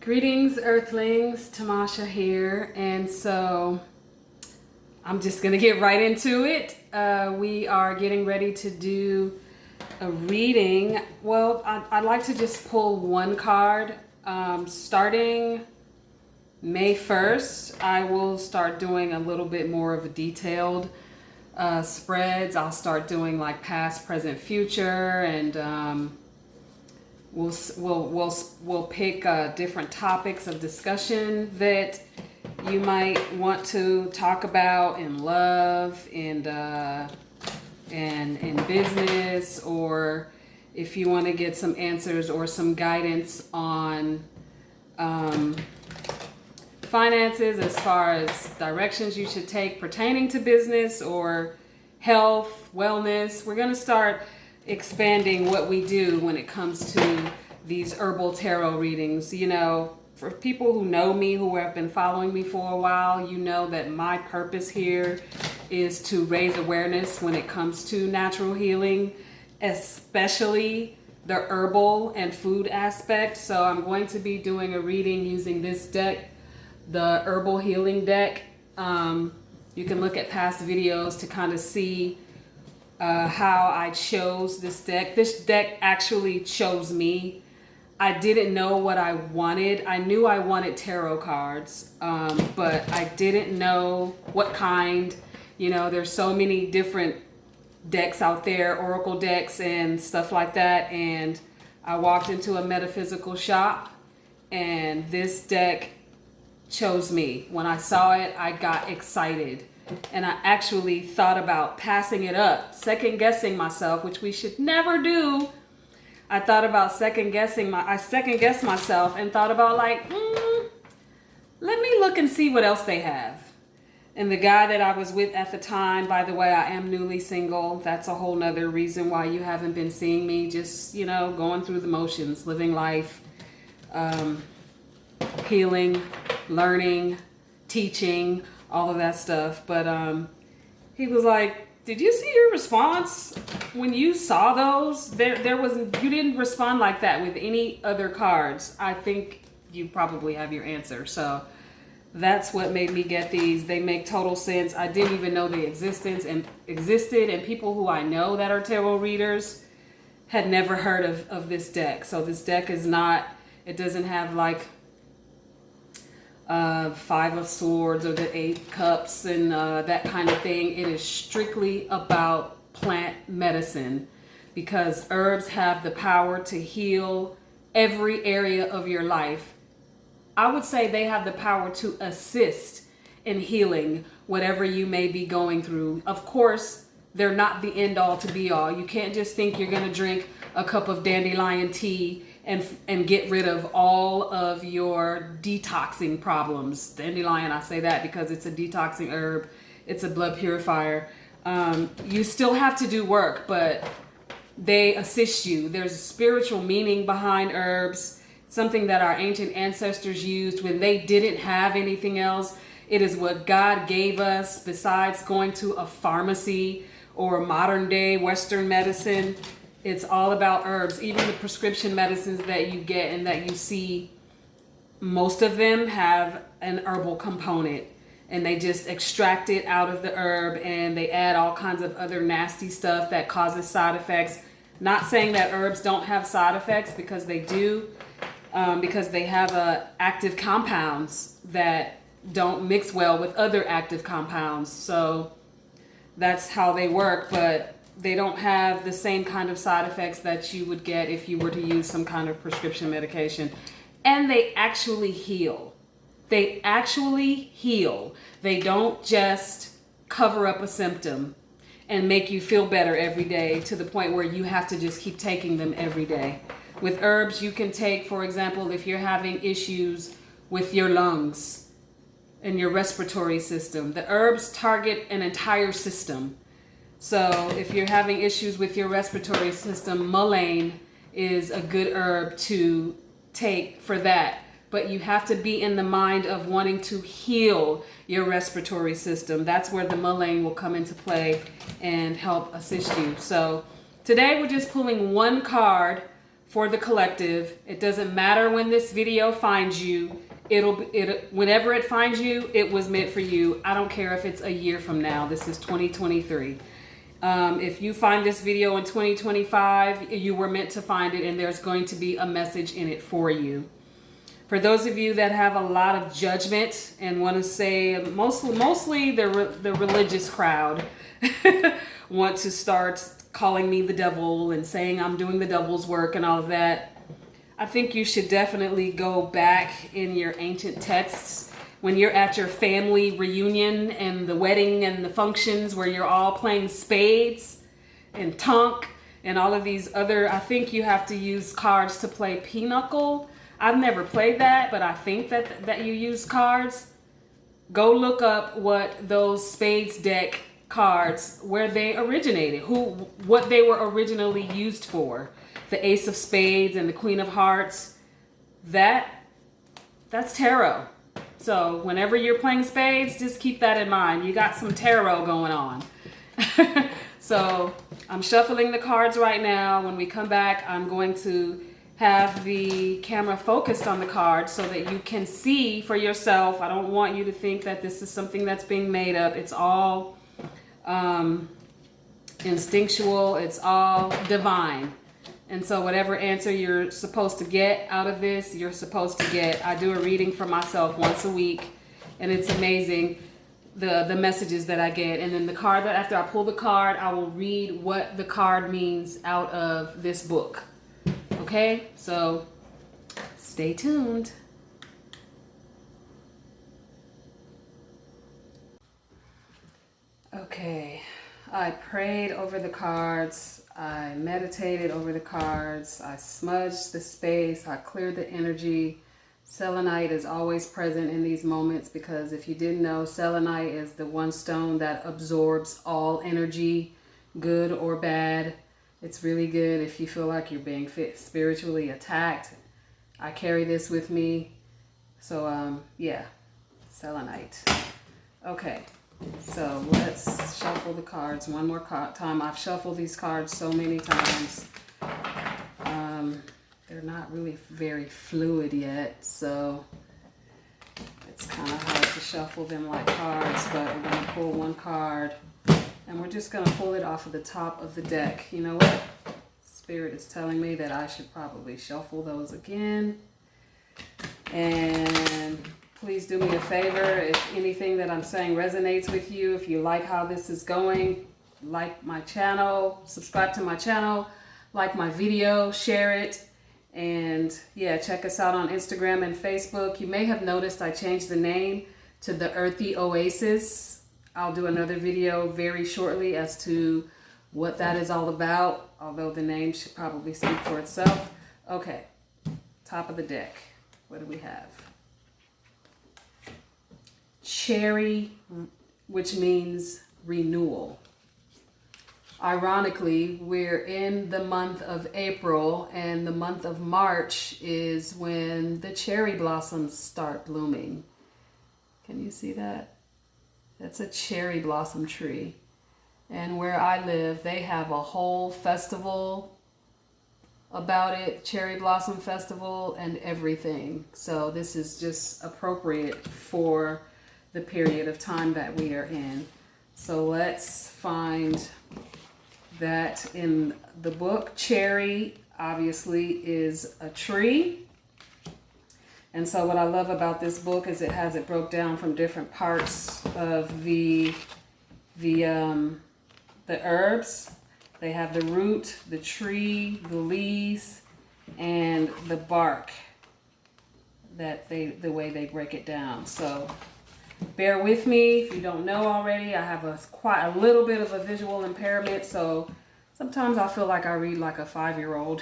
Greetings, Earthlings. Tamasha here, and so I'm just gonna get right into it. We are getting ready to do a reading. Well, I'd like to just pull one card. Starting May 1st, I will start doing a little bit more of a detailed spreads. I'll start doing like past, present, future, and We'll pick different topics of discussion that you might want to talk about in love and in business, or if you want to get some answers or some guidance on finances as far as directions you should take pertaining to business or health, wellness. We're going to start expanding what we do when it comes to these herbal tarot readings. You know, for people who know me, who have been following me for a while, you know that my purpose here is to raise awareness when it comes to natural healing, especially the herbal and food aspect. So I'm going to be doing a reading using this deck, the Herbal Healing deck. You can look at past videos to kind of see how I chose this deck. This deck actually chose me. I didn't know what I wanted. I knew I wanted tarot cards, but I didn't know what kind. You know, there's so many different decks out there, oracle decks and stuff like that. And I walked into a metaphysical shop and this deck chose me. When I saw it, I got excited. And I actually thought about passing it up, second guessing myself, which we should never do. I thought about I second guessed myself and thought about like, let me look and see what else they have. And the guy that I was with at the time, by the way, I am newly single. That's a whole nother reason why you haven't been seeing me. Just, you know, going through the motions, living life, healing, learning, teaching, all of that stuff. But he was like, did you see your response when you saw those? There was, you didn't respond like that with any other cards. I think you probably have your answer. So that's what made me get these. They make total sense. I didn't even know they existed, and people who I know that are tarot readers had never heard of this deck. So this deck is not, it doesn't have like Five of Swords or the Eight Cups and that kind of thing. It is strictly about plant medicine, because herbs have the power to heal every area of your life. I would say they have the power to assist in healing whatever you may be going through. Of course, they're not the end all to be all. You can't just think you're going to drink a cup of dandelion tea and get rid of all of your detoxing problems. Dandelion, I say that because it's a detoxing herb. It's a blood purifier. You still have to do work, but they assist you. There's a spiritual meaning behind herbs, something that our ancient ancestors used when they didn't have anything else. It is what God gave us besides going to a pharmacy or modern day Western medicine. It's all about herbs. Even the prescription medicines that you get and that you see, most of them have an herbal component, and they just extract it out of the herb and they add all kinds of other nasty stuff that causes side effects. Not saying that herbs don't have side effects, because they do, because they have active compounds that don't mix well with other active compounds. So that's how they work, but they don't have the same kind of side effects that you would get if you were to use some kind of prescription medication. And they actually heal. They actually heal. They don't just cover up a symptom and make you feel better every day to the point where you have to just keep taking them every day. With herbs, you can take, for example, if you're having issues with your lungs and your respiratory system, the herbs target an entire system. So if you're having issues with your respiratory system, mullein is a good herb to take for that. But you have to be in the mind of wanting to heal your respiratory system. That's where the mullein will come into play and help assist you. So today we're just pulling one card for the collective. It doesn't matter when this video finds you. Whenever it finds you, it was meant for you. I don't care if it's a year from now. This is 2023. If you find this video in 2025, you were meant to find it, and there's going to be a message in it for you. For those of you that have a lot of judgment and want to say, mostly the religious crowd want to start calling me the devil and saying I'm doing the devil's work and all of that, I think you should definitely go back in your ancient texts when you're at your family reunion and the wedding and the functions where you're all playing spades and tonk and all of these other, I think you have to use cards to play pinochle. I've never played that, but I think that you use cards. Go look up what those spades deck cards, where they originated, what they were originally used for. The Ace of Spades and the Queen of Hearts. That's tarot. So whenever you're playing spades, just keep that in mind. You got some tarot going on. So I'm shuffling the cards right now. When we come back, I'm going to have the camera focused on the cards so that you can see for yourself. I don't want you to think that this is something that's being made up. It's all instinctual. It's all divine. And so whatever answer you're supposed to get out of this, you're supposed to get. I do a reading for myself once a week, and it's amazing the messages that I get. And then the card, that after I pull the card, I will read what the card means out of this book. Okay, so stay tuned. Okay, I prayed over the cards. I meditated over the cards. I smudged the space. I cleared the energy. Selenite is always present in these moments because if you didn't know, selenite is the one stone that absorbs all energy, good or bad. It's really good if you feel like you're being spiritually attacked. I carry this with me. So, yeah, selenite. Okay. So let's shuffle the cards one more time. I've shuffled these cards so many times. They're not really very fluid yet, so it's kind of hard to shuffle them like cards, but we're going to pull one card, and we're just going to pull it off of the top of the deck. You know what? Spirit is telling me that I should probably shuffle those again. And please do me a favor, if anything that I'm saying resonates with you, if you like how this is going, like my channel, subscribe to my channel, like my video, share it, and yeah, check us out on Instagram and Facebook. You may have noticed I changed the name to the Earthy Oasis. I'll do another video very shortly as to what that is all about, although the name should probably speak for itself. Okay, top of the deck, what do we have? Cherry, which means renewal. Ironically, we're in the month of April, and the month of March is when the cherry blossoms start blooming. Can you see that? That's a cherry blossom tree. And where I live, they have a whole festival about it, cherry blossom festival and everything. So this is just appropriate for the period of time that we are in. So let's find that in the book. Cherry obviously is a tree. And so what I love about this book is it has it broke down from different parts of the herbs. They have the root, the tree, the leaves, and the bark. The way they break it down. So bear with me if you don't know already. I have quite a little bit of a visual impairment, so sometimes I feel like I read like a 5-year-old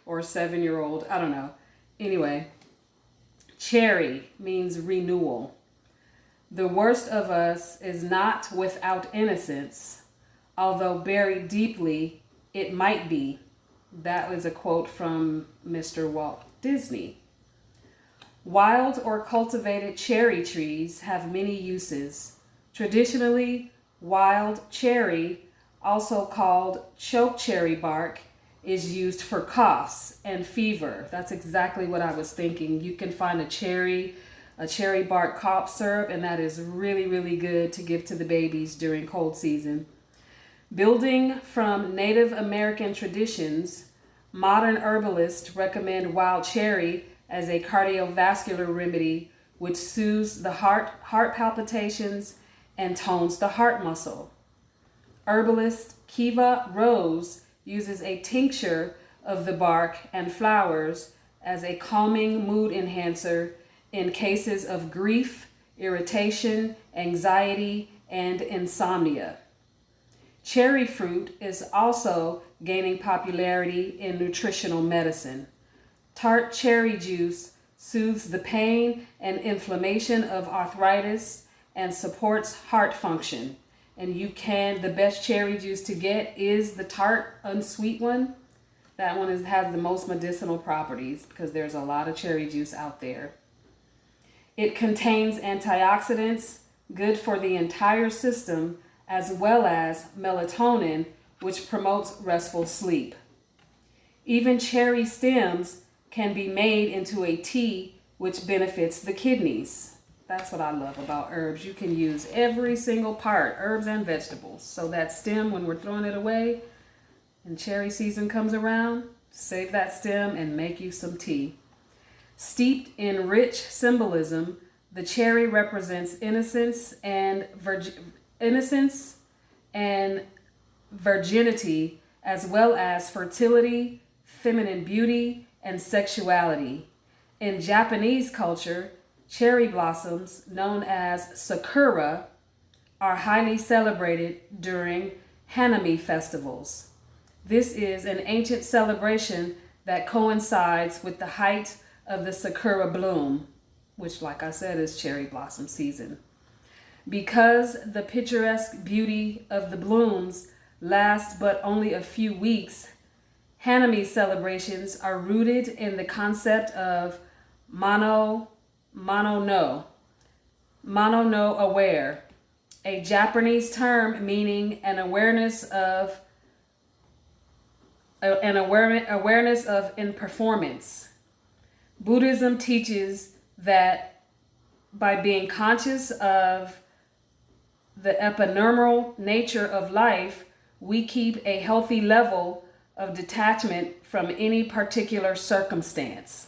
or a 7-year-old. I don't know. Anyway, cherry means renewal. The worst of us is not without innocence, although buried deeply, it might be. That was a quote from Mr. Walt Disney. Wild or cultivated cherry trees have many uses. Traditionally, wild cherry, also called choke cherry bark, is used for coughs and fever. That's exactly what I was thinking. You can find a cherry bark cough syrup, and that is really, really good to give to the babies during cold season. Building from Native American traditions, modern herbalists recommend wild cherry as a cardiovascular remedy which soothes the heart palpitations, and tones the heart muscle. Herbalist Kiva Rose uses a tincture of the bark and flowers as a calming mood enhancer in cases of grief, irritation, anxiety, and insomnia. Cherry fruit is also gaining popularity in nutritional medicine. Tart cherry juice soothes the pain and inflammation of arthritis and supports heart function. And the best cherry juice to get is the tart unsweet one. That one has the most medicinal properties because there's a lot of cherry juice out there. It contains antioxidants, good for the entire system, as well as melatonin, which promotes restful sleep. Even cherry stems can be made into a tea, which benefits the kidneys. That's what I love about herbs. You can use every single part, herbs and vegetables. So that stem, when we're throwing it away and cherry season comes around, save that stem and make you some tea. Steeped in rich symbolism, the cherry represents innocence and virginity, as well as fertility, feminine beauty, and sexuality. In Japanese culture, cherry blossoms, known as sakura, are highly celebrated during Hanami festivals. This is an ancient celebration that coincides with the height of the sakura bloom, which, like I said, is cherry blossom season. Because the picturesque beauty of the blooms lasts but only a few weeks, Hanami celebrations are rooted in the concept of mono no aware, a Japanese term meaning an awareness of in performance. Buddhism teaches that by being conscious of the ephemeral nature of life, we keep a healthy level of detachment from any particular circumstance.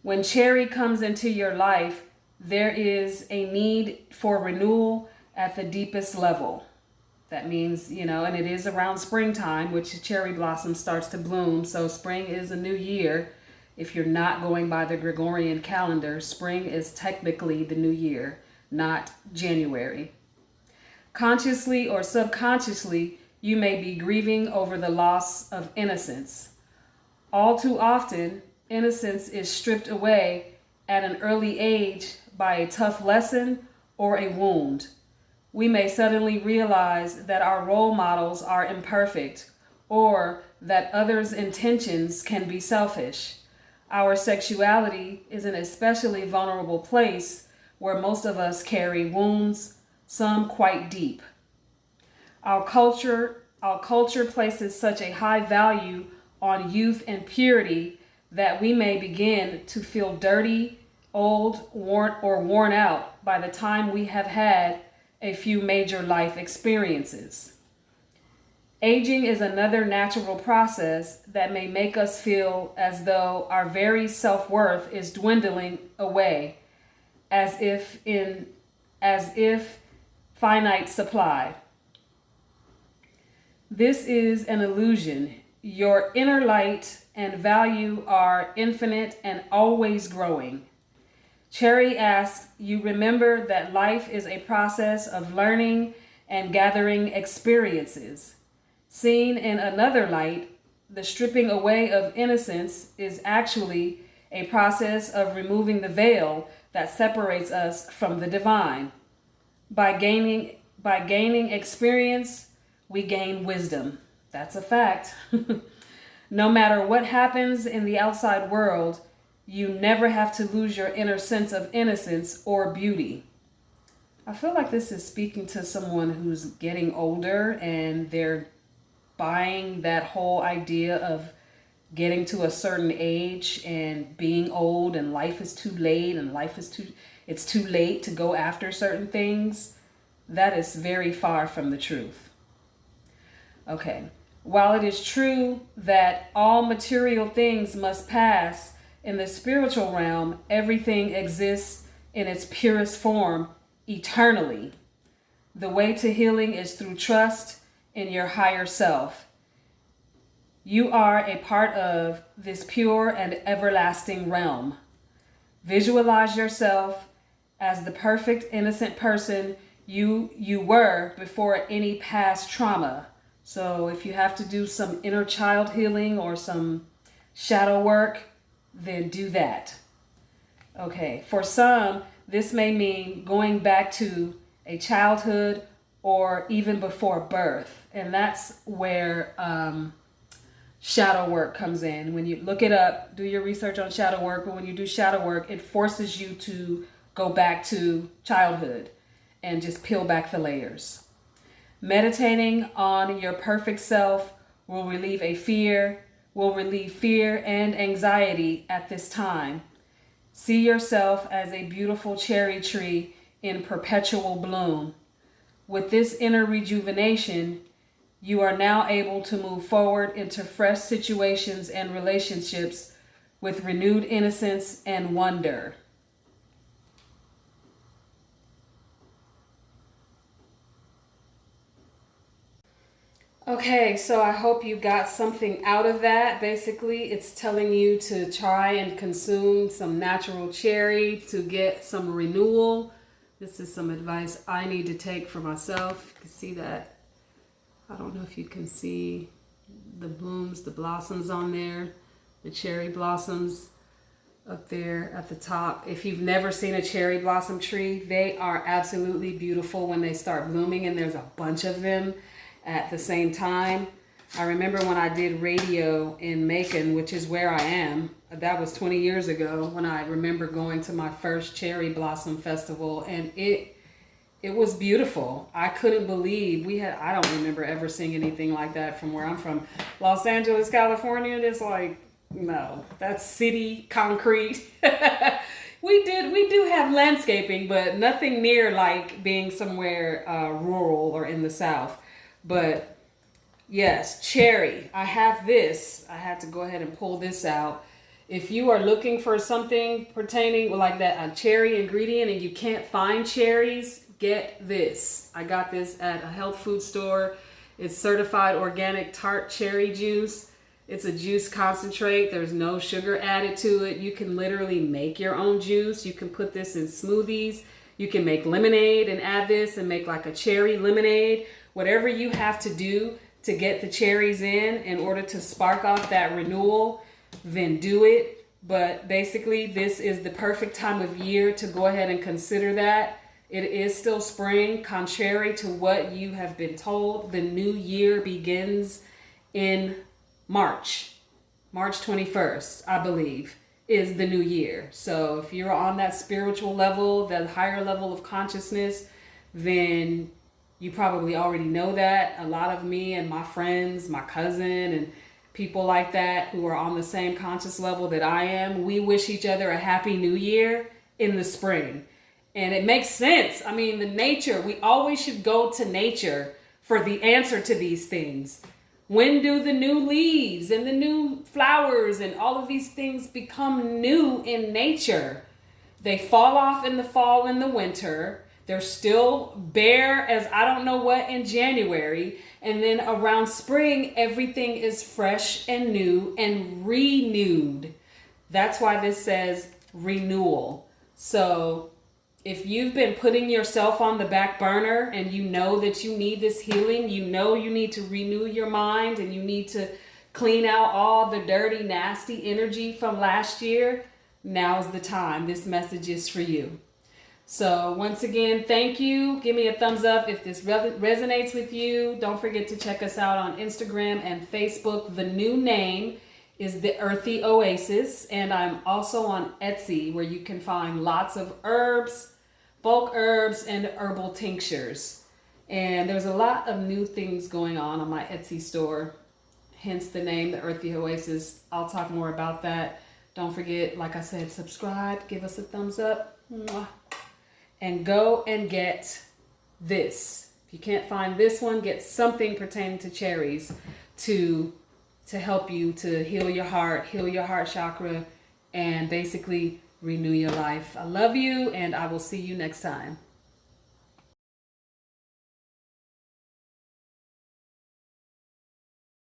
When cherry comes into your life, there is a need for renewal at the deepest level. That means, and it is around springtime, which cherry blossom starts to bloom. So spring is a new year. If you're not going by the Gregorian calendar, spring is technically the new year, not January. Consciously or subconsciously, you may be grieving over the loss of innocence. All too often, innocence is stripped away at an early age by a tough lesson or a wound. We may suddenly realize that our role models are imperfect or that others' intentions can be selfish. Our sexuality is an especially vulnerable place where most of us carry wounds, some quite deep. Our culture places such a high value on youth and purity that we may begin to feel dirty, old, worn out by the time we have had a few major life experiences. Aging is another natural process that may make us feel as though our very self-worth is dwindling away, as if finite supply. This is an illusion. Your inner light and value are infinite and always growing. Cherry asks you remember that life is a process of learning and gathering experiences. Seen in another light, the stripping away of innocence is actually a process of removing the veil that separates us from the divine. By gaining experience, we gain wisdom. That's a fact. No matter what happens in the outside world, you never have to lose your inner sense of innocence or beauty. I feel like this is speaking to someone who's getting older and they're buying that whole idea of getting to a certain age and being old and life is too late and it's too late to go after certain things, that is very far from the truth. Okay. While it is true that all material things must pass, in the spiritual realm, everything exists in its purest form eternally. The way to healing is through trust in your higher self. You are a part of this pure and everlasting realm. Visualize yourself as the perfect, innocent person you were before any past trauma. So if you have to do some inner child healing or some shadow work, then do that. Okay, for some, this may mean going back to a childhood or even before birth. And that's where shadow work comes in. When you look it up, do your research on shadow work, but when you do shadow work, it forces you to go back to childhood and just peel back the layers. Meditating on your perfect self will relieve fear and anxiety at this time. See yourself as a beautiful cherry tree in perpetual bloom. With this inner rejuvenation, you are now able to move forward into fresh situations and relationships with renewed innocence and wonder. Okay, so I hope you got something out of that. Basically, it's telling you to try and consume some natural cherry to get some renewal. This is some advice I need to take for myself. You can see that. I don't know if you can see the blooms, the blossoms on there, the cherry blossoms up there at the top. If you've never seen a cherry blossom tree, they are absolutely beautiful when they start blooming, and there's a bunch of them at the same time. I remember when I did radio in Macon, which is where I am. That was 20 years ago when I remember going to my first cherry blossom festival, and it was beautiful. I couldn't believe I don't remember ever seeing anything like that from where I'm from. Los Angeles, California, it's like, no, that's city concrete. We do have landscaping, but nothing near like being somewhere rural or in the South. But yes, cherry. I have this. I had to go ahead and pull this out. If you are looking for something pertaining like that, a cherry ingredient, and you can't find cherries, get this. I got this at a health food store. It's certified organic tart cherry juice. It's a juice concentrate. There's no sugar added to it. You can literally make your own juice. You can put this in smoothies. You can make lemonade and add this and make like a cherry lemonade. Whatever you have to do to get the cherries in order to spark off that renewal, then do it. But basically, this is the perfect time of year to go ahead and consider that. It is still spring, contrary to what you have been told. The new year begins in March 21st, I believe, is the new year. So if you're on that spiritual level, that higher level of consciousness, then you probably already know that. A lot of me and my friends, my cousin, and people like that who are on the same conscious level that I am, we wish each other a happy new year in the spring. And it makes sense. I mean, the nature, we always should go to nature for the answer to these things. When do the new leaves and the new flowers and all of these things become new in nature? They fall off in the fall and the winter. They're still bare as I don't know what in January. And then around spring, everything is fresh and new and renewed. That's why this says renewal. So if you've been putting yourself on the back burner and you know that you need this healing, you know you need to renew your mind and you need to clean out all the dirty, nasty energy from last year, now's the time. This message is for you. So once again, thank you. Give me a thumbs up if this resonates with you. Don't forget to check us out on Instagram and Facebook. The new name is The Earthy Oasis. And I'm also on Etsy, where you can find lots of herbs, bulk herbs, and herbal tinctures. And there's a lot of new things going on my Etsy store, hence the name, the Earthy Oasis. I'll talk more about that. Don't forget, like I said, subscribe, give us a thumbs up, and go and get this. If you can't find this one, get something pertaining to cherries to help you to heal your heart chakra, and basically renew your life. I love you, and I will see you next time.